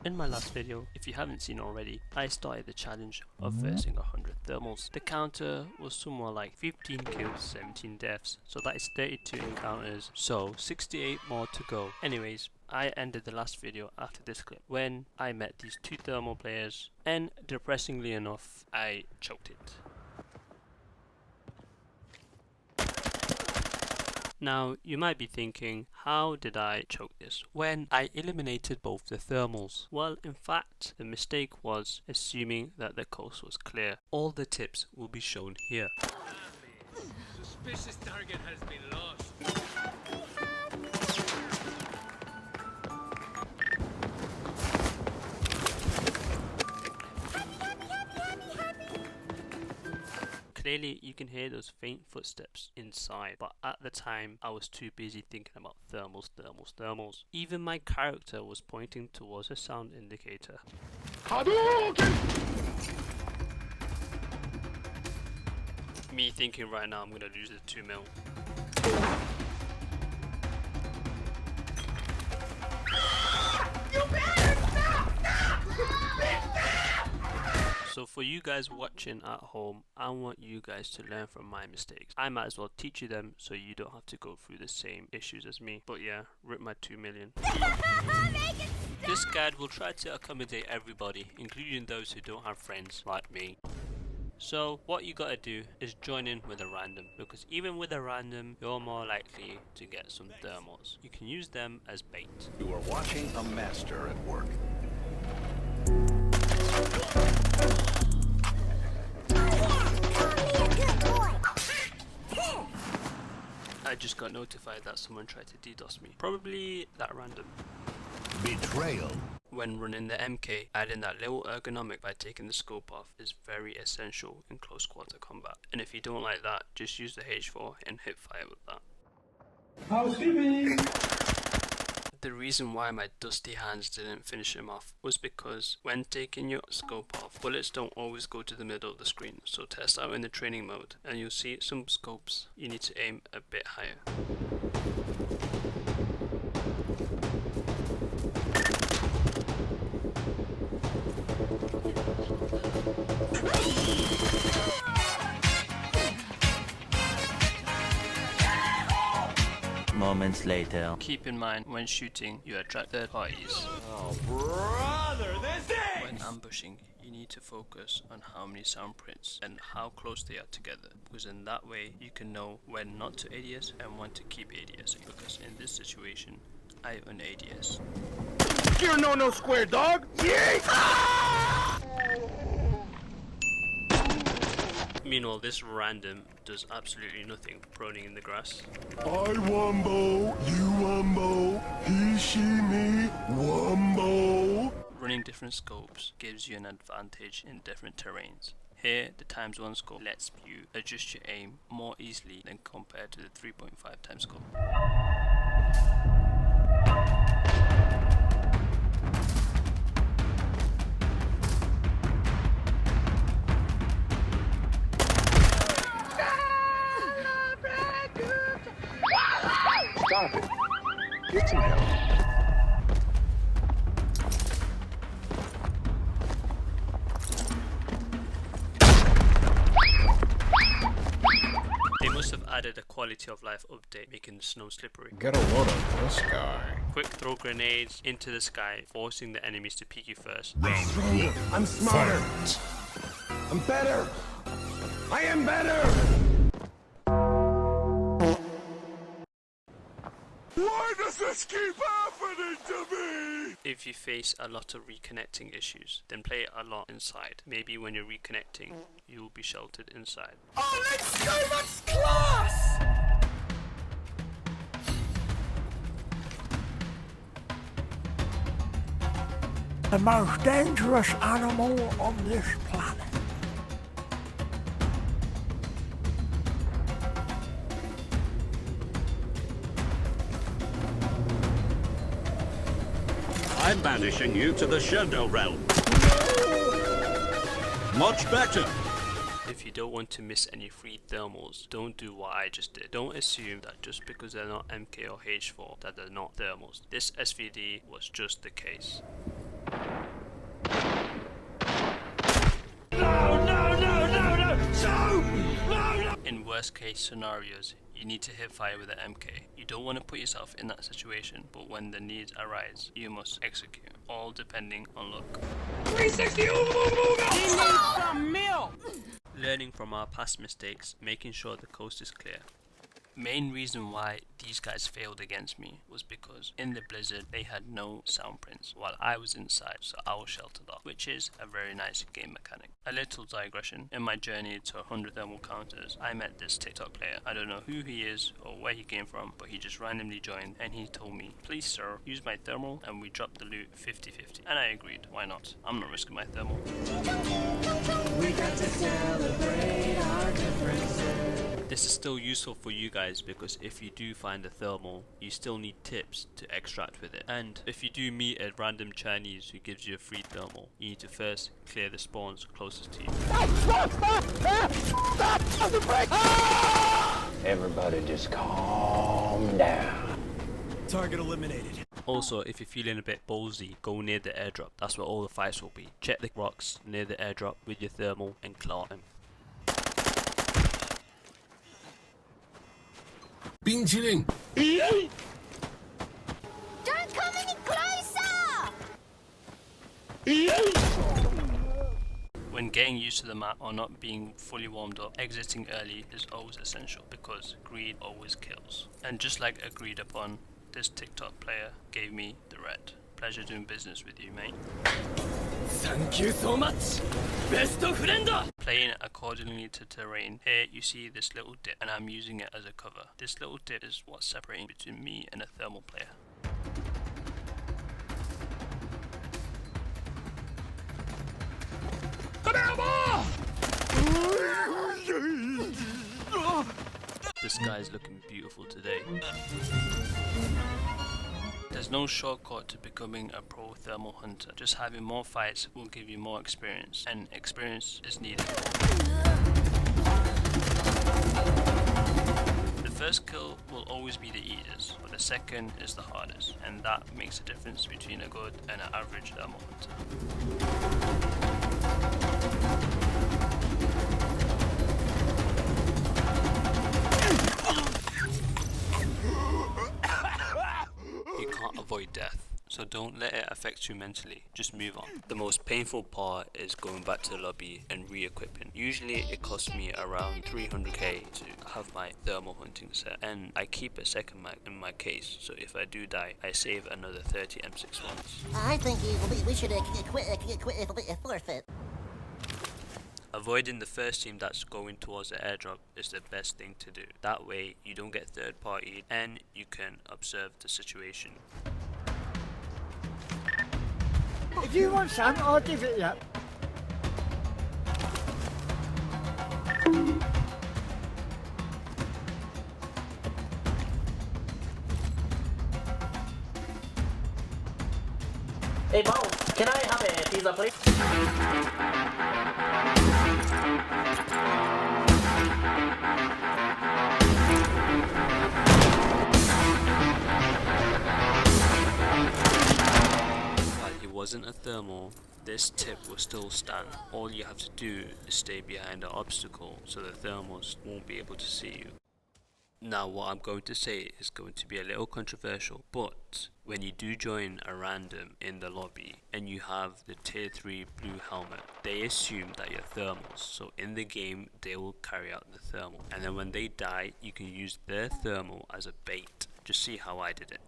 In my last video, if you haven't seen already, I started the challenge of versing 100 thermals. The counter was somewhere like 15 kills, 17 deaths, so that is 32 encounters, so 68 more to go. Anyways, I ended the last video after this clip when I met these two thermal players, and depressingly enough, I choked it. Now, you might be thinking, how did I choke this when I eliminated both the thermals? Well, in fact, the mistake was assuming that the coast was clear. All the tips will be shown here. Suspicious target has been lost. Clearly you can hear those faint footsteps inside, but at the time I was too busy thinking about thermals. Even my character was pointing towards a sound indicator. Me thinking right now I'm gonna lose the 2 mil. So for you guys watching at home, I want you guys to learn from my mistakes. I might as well teach you them so you don't have to go through the same issues as me. But yeah, rip my 2 million. This guide will try to accommodate everybody, including those who don't have friends like me. So what you gotta do is join in with a random, because even with a random, you're more likely to get some thermals. You can use them as bait. You are watching a master at work. I just got notified that someone tried to DDoS me. Probably that random. Betrayal. When running the MK, adding that little ergonomic by taking the scope off is very essential in close quarter combat. And if you don't like that, just use the H4 and hip fire with that. Housekeeping! The reason why my dusty hands didn't finish him off was because when taking your scope off, bullets don't always go to the middle of the screen, so test out in the training mode and you'll see some scopes you need to aim a bit higher. Moments later. Keep in mind, when shooting, you attract third parties. Oh, brother, this is! When ambushing, you need to focus on how many sound prints and how close they are together, because in that way you can know when not to ADS and when to keep ADSing, because in this situation, I own ADS. You're no square dog! Meanwhile, this random does absolutely nothing, proning in the grass. I wumbo, you wumbo, he, she, me, wumbo. Running different scopes gives you an advantage in different terrains. Here, the ×1 scope lets you adjust your aim more easily than compared to the 3.5 times scope. Stop it. Get some help. They must have added a quality of life update, making the snow slippery. Get a load of this guy. Quick throw grenades into the sky, forcing the enemies to peek you first. I'm stronger. I'm smarter. I'm better. I am better. Why does this keep happening to me? If you face a lot of reconnecting issues, then play it a lot inside. Maybe when you're reconnecting, you will be sheltered inside. Oh, let's go, that's class! The most dangerous animal on this planet. I'm banishing you to the Shadow Realm. Much better. If you don't want to miss any free thermals, don't do what I just did. Don't assume that just because they're not MK or H4 that they're not thermals. This SVD was just the case. In worst case scenarios, you need to hit fire with an MK. You don't want to put yourself in that situation, but when the needs arise, you must execute, all depending on luck. 360! Learning from our past mistakes, making sure the coast is clear. Main reason why these guys failed against me was because in the blizzard they had no sound prints while I was inside, so I was sheltered off, which is a very nice game mechanic. A little digression, in my journey to 100 thermal counters, I met this TikTok player. I don't know who he is or where he came from, but he just randomly joined and he told me, please sir, use my thermal and we dropped the loot 50-50. And I agreed, why not? I'm not risking my thermal. We got to celebrate our differences. This is still useful for you guys because if you do find a thermal, you still need tips to extract with it. And if you do meet a random Chinese who gives you a free thermal, you need to first clear the spawns closest to you. Everybody just calm down. Target eliminated. Also, if you're feeling a bit ballsy, go near the airdrop. That's where all the fights will be. Check the rocks near the airdrop with your thermal and claw them. 冰淇淋 Don't come any closer! When getting used to the map or not being fully warmed up, exiting early is always essential because greed always kills. And just like agreed upon, this TikTok player gave me the red. Pleasure doing business with you, mate. Thank you so much, best friend! Playing accordingly to terrain. Here you see this little dip and I'm using it as a cover. This little dip is what's separating between me and a thermal player. This guy's looking beautiful today. There's no shortcut to becoming a pro thermal hunter. Just having more fights will give you more experience, and experience is needed. The first kill will always be the easiest, but the second is the hardest, and that makes a difference between a good and an average thermal hunter. You can't avoid death, so don't let it affect you mentally, just move on. The most painful part is going back to the lobby and re-equipping. Usually it costs me around 300k to have my thermal hunting set, and I keep a second mag in my case, so if I do die, I save another 30 M6 ones. I think we should forfeit. Avoiding the first team that's going towards the airdrop is the best thing to do. That way you don't get third party and you can observe the situation. If you want some, I'll give it you. Hey, Bo, can I have a pizza, please? While he wasn't a thermal, this tip will still stand. All you have to do is stay behind the obstacle so the thermals won't be able to see you. Now what I'm going to say is going to be a little controversial, but when you do join a random in the lobby and you have the tier 3 blue helmet, they assume that you're thermals, so in the game they will carry out the thermal, and then when they die you can use their thermal as a bait. Just see how I did it.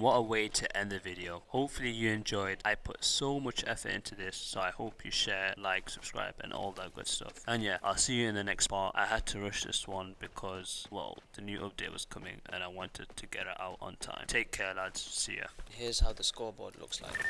And what a way to end the video. Hopefully you enjoyed. I put so much effort into this, so I hope you share, like, subscribe and all that good stuff. And yeah, I'll see you in the next part. I had to rush this one because, well, the new update was coming and I wanted to get it out on time. Take care lads, see ya. Here's how the scoreboard looks like.